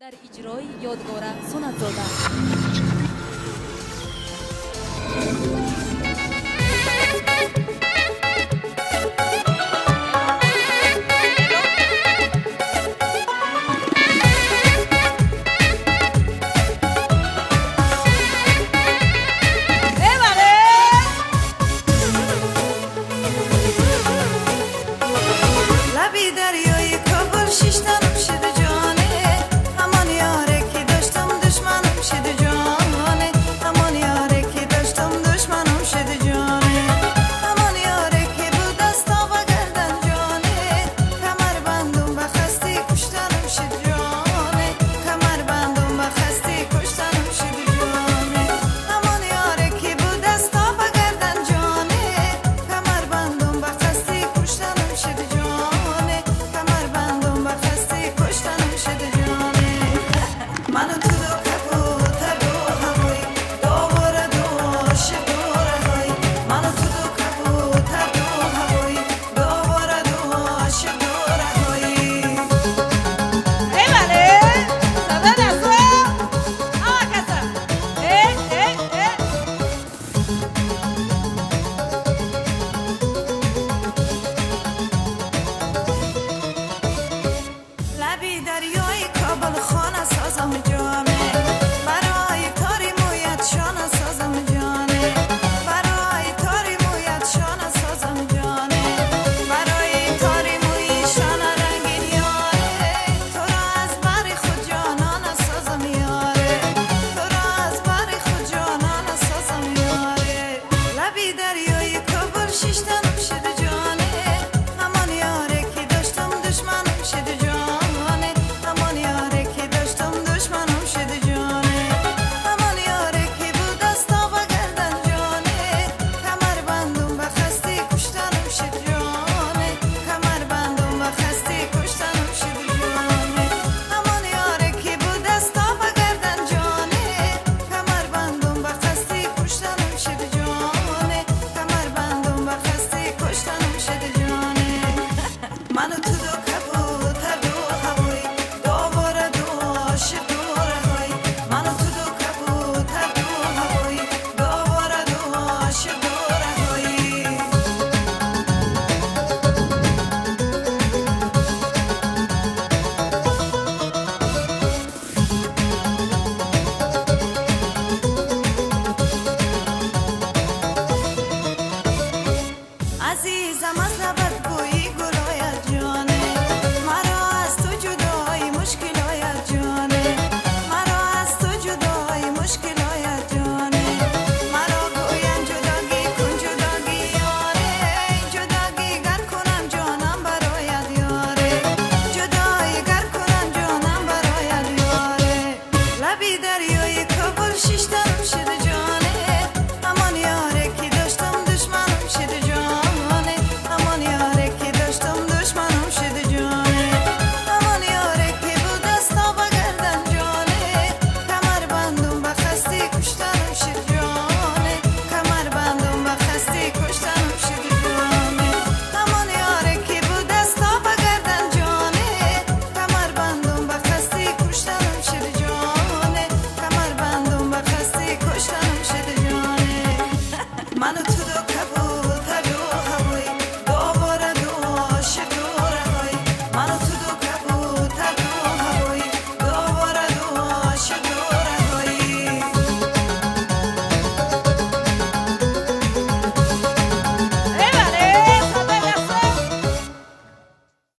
дар иҷрои ёдгора Сунатзода. لبی دریای کابل شیشتنم شده جانه همان یاره که داشتم دشمنم شده جانه همان یاره که داشتم دشمنم شده جانه همان یاره که بود دستا و گردن جانه کمر بندم و خستی کشتنم شده جانه کمر بندم و خستی کشتنم شده جانه همان یاره که بود دستا و گردن جانه کمر بندم و خستی کشتنم شده جانه کمر بندم و خستی کشتنم شده جانه منو